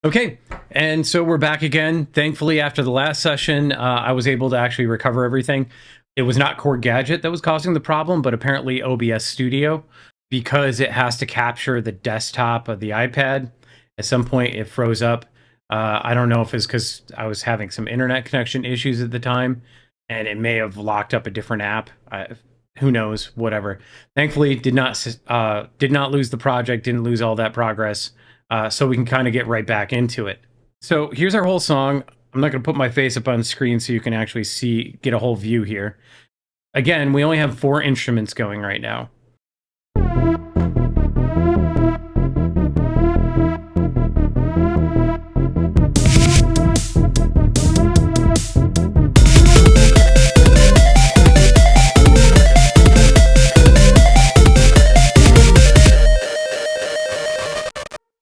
Okay, and so we're back again. Thankfully, after the last session, I was able to actually recover everything. It was not Core Gadget that was causing the problem, but apparently OBS Studio, because it has to capture the desktop of the iPad. At some point, it froze up. I don't know if it's because I was having some internet connection issues at the time, and it may have locked up a different app. Who knows? Whatever. Thankfully, did not lose the project. Didn't lose all that progress. So we can kind of get right back into it. So here's our whole song. I'm not going to put my face up on screen so you can actually get a whole view here. Again, we only have 4 instruments going right now.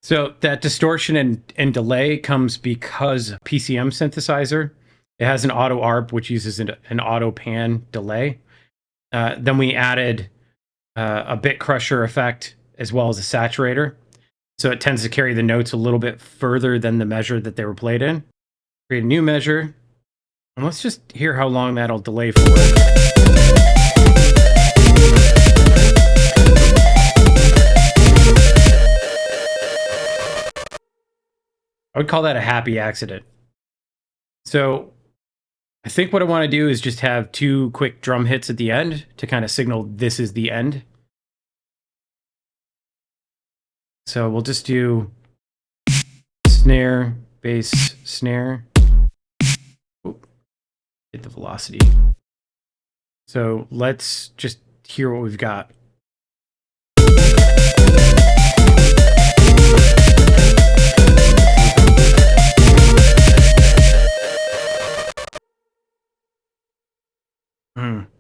So that distortion and delay comes because PCM synthesizer. It has an auto ARP, which uses an auto pan delay. Then we added a bit crusher effect as well as a saturator. So it tends to carry the notes a little bit further than the measure that they were played in. Create a new measure. And let's just hear how long that'll delay for. I would call that a happy accident. So I think what I want to do is just have 2 quick drum hits at the end to kind of signal this is the end. So we'll just do snare, bass, snare. Oop, hit the velocity. So let's just hear what we've got.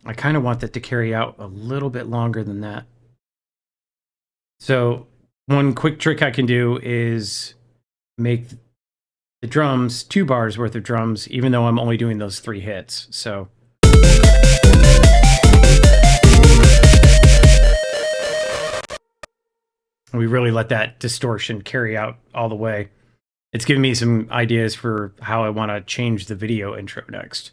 I kind of want that to carry out a little bit longer than that. So one quick trick I can do is make the drums 2 bars worth of drums, even though I'm only doing those 3 hits. So we really let that distortion carry out all the way. It's giving me some ideas for how I want to change the video intro next.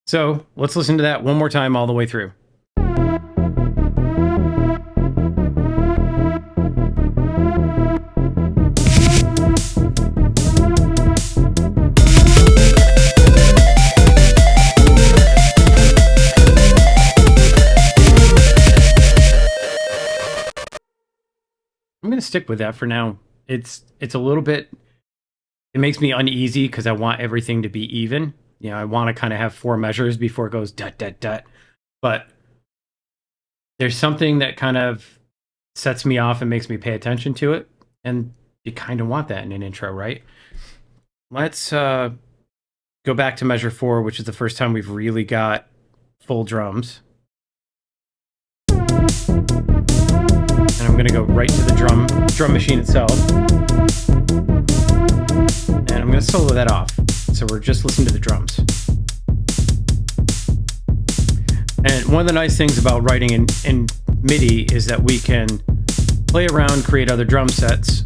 So let's listen to that one more time all the way through. I'm going to stick with that for now. It's a little bit, it makes me uneasy because I want everything to be even. You know, I want to kind of have 4 measures before it goes dut, dut, dut. But there's something that kind of sets me off and makes me pay attention to it. And you kind of want that in an intro, right? Let's go back to measure 4, which is the first time we've really got full drums. And I'm going to go right to the drum machine itself. And I'm going to solo that off. So we're just listening to the drums. And one of the nice things about writing in MIDI is that we can play around, create other drum sets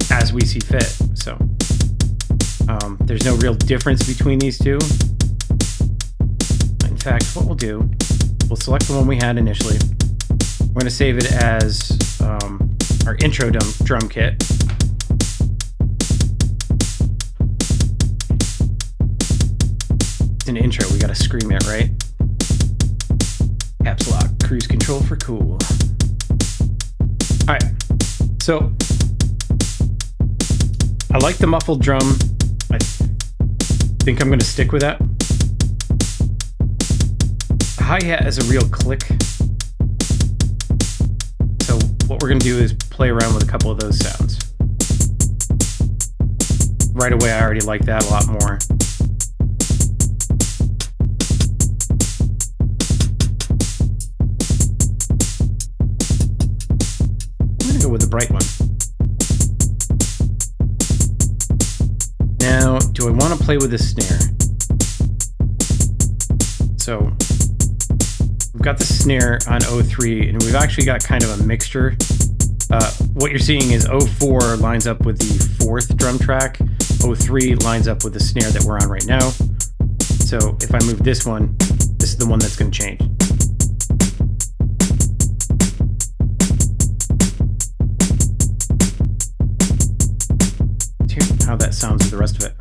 as we see fit. So there's no real difference between these two. In fact, what we'll do, we'll select the one we had initially. We're going to save it as our intro drum kit. An intro, we gotta scream it, right? Caps lock, cruise control for cool. Alright, so I like the muffled drum. I think I'm gonna stick with that. The hi-hat is a real click. So what we're gonna do is play around with a couple of those sounds. Right away, I already like that a lot more. With the bright one. Now, do I want to play with the snare? So we've got the snare on 03, and we've actually got kind of a mixture. what you're seeing is 04 lines up with the 4th drum track. 03 lines up with the snare that we're on right now. So if I move this one, this is the one that's going to change. Let's hear how that sounds with the rest of it.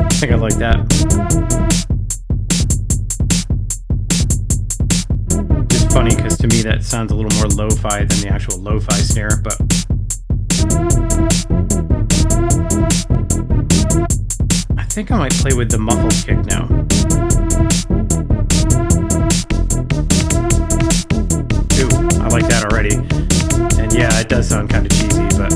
I think I like that. It's funny because to me that sounds a little more lo-fi than the actual lo-fi snare, but I think I might play with the muffled kick now. Ooh, I like that already. And yeah, it does sound kind of cheesy, but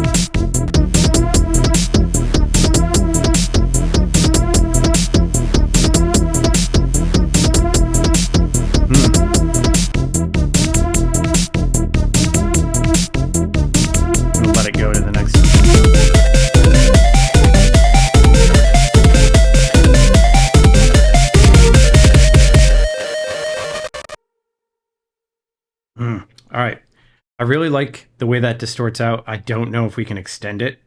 all right. I really like the way that distorts out. I don't know if we can extend it.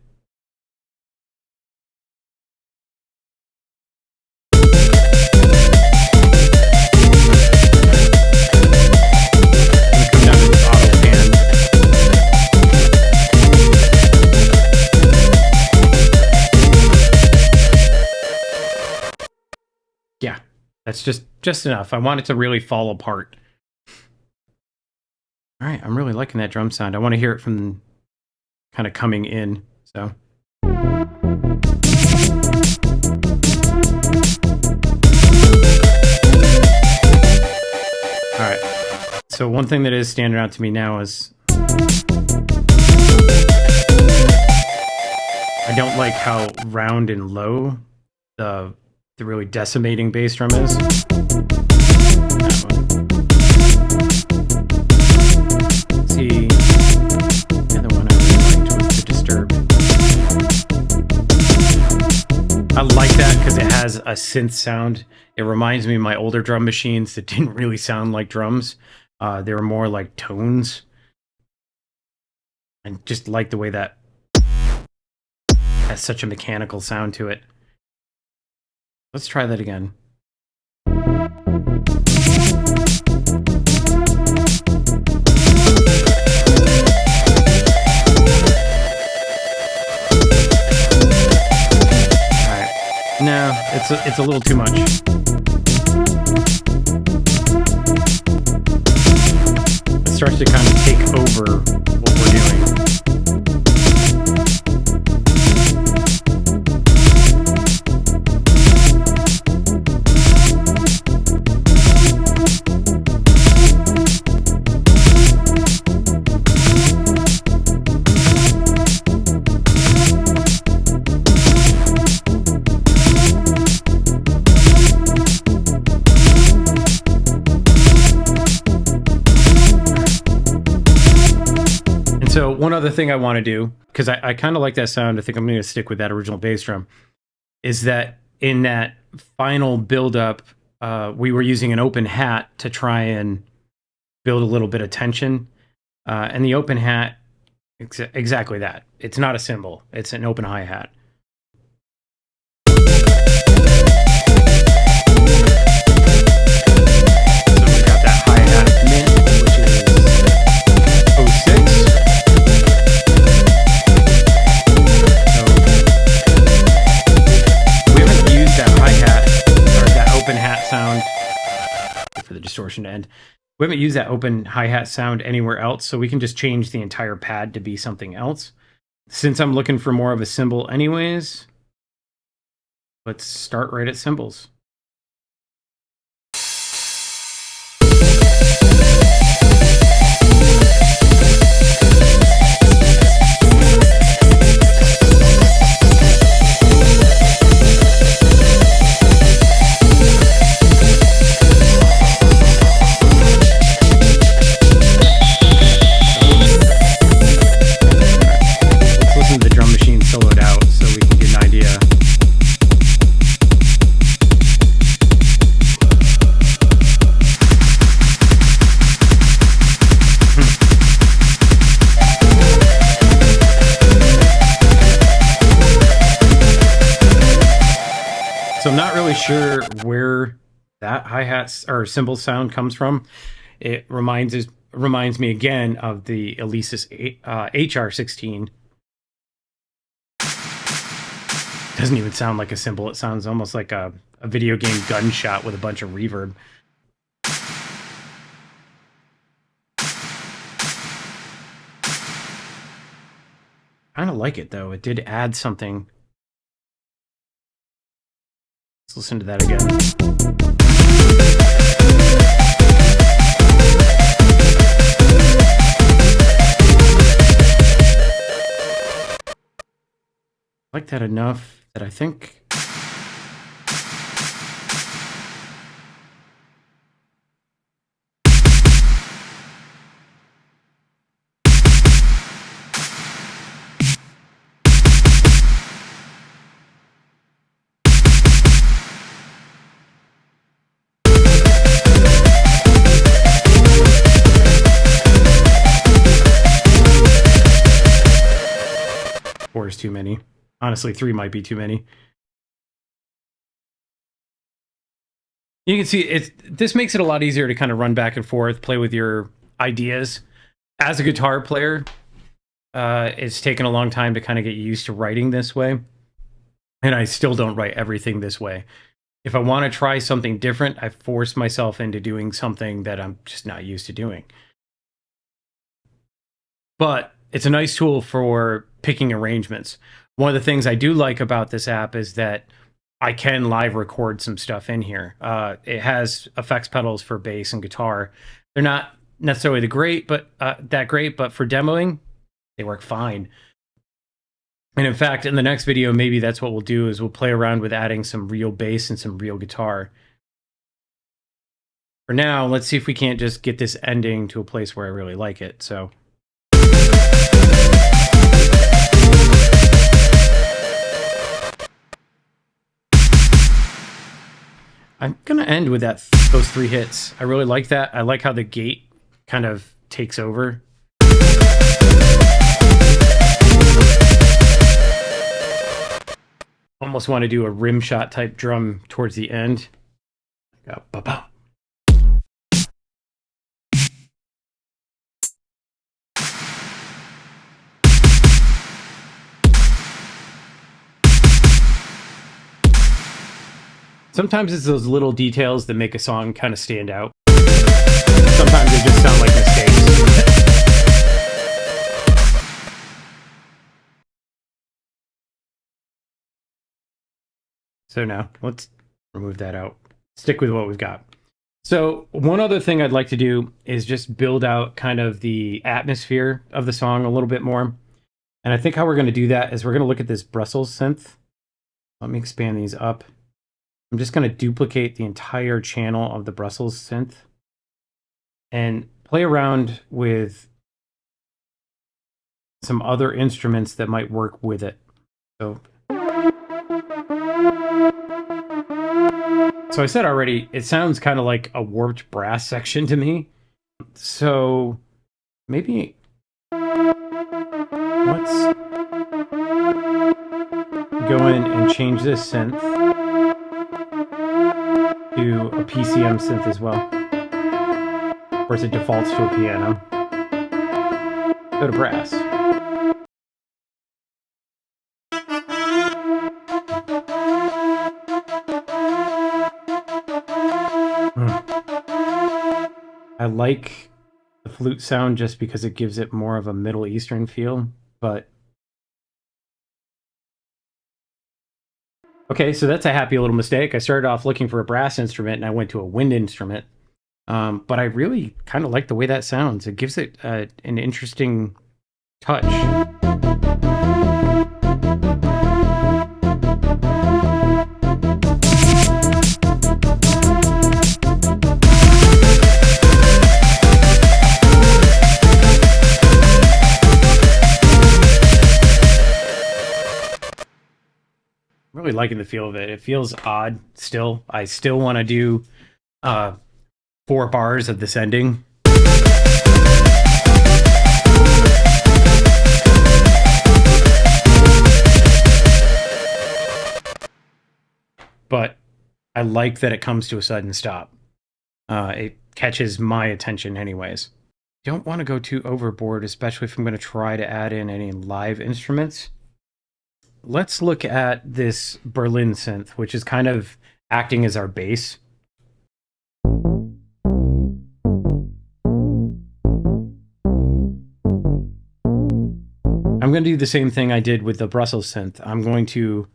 Come down to this auto pan. Yeah, that's just enough. I want it to really fall apart. All right, I'm really liking that drum sound. I want to hear it from kind of coming in, so. All right, so one thing that is standing out to me now is I don't like how round and low the really decimating bass drum is. The other one I really liked was the Disturbed. I like that because it has a synth sound. It reminds me of my older drum machines that didn't really sound like drums. They were more like tones. And just like the way that has such a mechanical sound to it. Let's try that again. No, it's a little too much. It starts to kind of take over what we're doing. So one other thing I want to do, because I kind of like that sound, I think I'm going to stick with that original bass drum, is that in that final build-up, we were using an open hat to try and build a little bit of tension. And the open hat, exactly that. It's not a cymbal. It's an open hi-hat. Sound for the distortion to end. We haven't used that open hi-hat sound anywhere else, so we can just change the entire pad to be something else. Since I'm looking for more of a cymbal anyways, let's start right at cymbals. So I'm not really sure where that hi-hat or cymbal sound comes from. It reminds me again of the Alesis HR16. Doesn't even sound like a cymbal. It sounds almost like a video game gunshot with a bunch of reverb. Kind of like it though. It did add something. Let's listen to that again. I like that enough that I think four is too many. Honestly, 3 might be too many. You can see this makes it a lot easier to kind of run back and forth, play with your ideas. As a guitar player, it's taken a long time to kind of get used to writing this way. And I still don't write everything this way. If I want to try something different, I force myself into doing something that I'm just not used to doing. But it's a nice tool for picking arrangements. One of the things I do like about this app is that I can live record some stuff in here. It has effects pedals for bass and guitar. They're not necessarily that great, but for demoing, they work fine. And in fact, in the next video, maybe that's what we'll do is we'll play around with adding some real bass and some real guitar. For now, let's see if we can't just get this ending to a place where I really like it. So. I'm going to end with those 3 hits. I really like that. I like how the gate kind of takes over. Almost want to do a rim shot type drum towards the end. Go, ba-ba. Sometimes it's those little details that make a song kind of stand out. Sometimes they just sound like mistakes. So now, let's remove that out. Stick with what we've got. So one other thing I'd like to do is just build out kind of the atmosphere of the song a little bit more. And I think how we're going to do that is we're going to look at this Brussels synth. Let me expand these up. I'm just going to duplicate the entire channel of the Brussels synth and play around with some other instruments that might work with it. So I said already, it sounds kind of like a warped brass section to me. So maybe let's go in and change this synth to a PCM synth as well. Of course, it defaults to a piano. Go to brass. I like the flute sound just because it gives it more of a Middle Eastern feel, but... Okay, so that's a happy little mistake. I started off looking for a brass instrument, and I went to a wind instrument. But I really kind of like the way that sounds. It gives it an interesting touch. Really liking the feel of it. It feels odd still. I still want to do 4 bars of this ending. But I like that it comes to a sudden stop. It catches my attention anyways. Don't want to go too overboard, especially if I'm going to try to add in any live instruments. Let's look at this Berlin synth, which is kind of acting as our bass. I'm going to do the same thing I did with the Brussels synth. I'm going to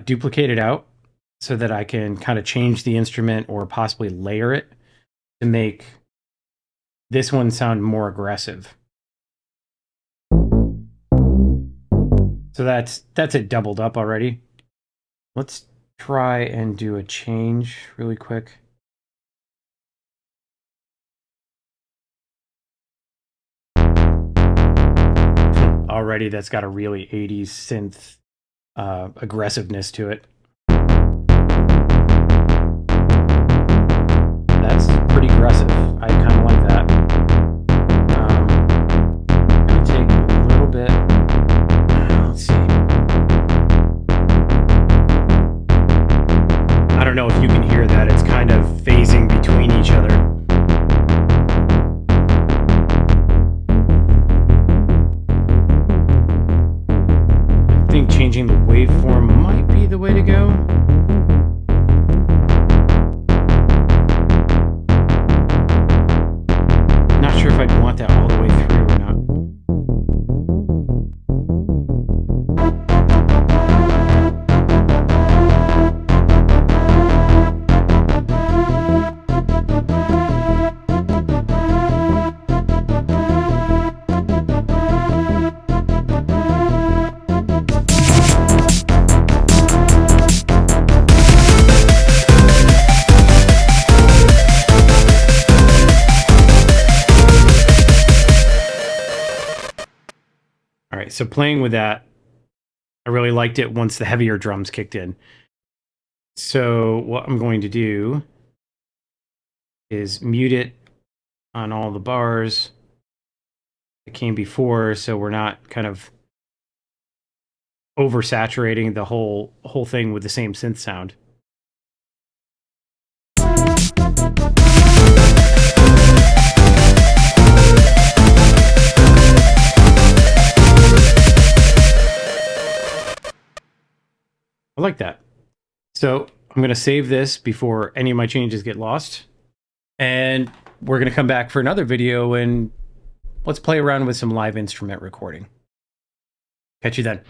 duplicate it out so that I can kind of change the instrument or possibly layer it to make this one sound more aggressive. So that's it doubled up already. Let's try and do a change really quick. Already that's got a really 80s synth aggressiveness to it. That's pretty aggressive. I kind of like that. I'm gonna take a little bit. Let's see. I don't know if you can hear that. It's kind of phasing between each other. I think changing the waveform might be the way to go. Not sure if I'd want that all the way through or not. All right, so playing with that, I really liked it once the heavier drums kicked in. So what I'm going to do is mute it on all the bars that came before, so we're not kind of oversaturating the whole thing with the same synth sound. I like that. So I'm going to save this before any of my changes get lost. And we're going to come back for another video and let's play around with some live instrument recording. Catch you then.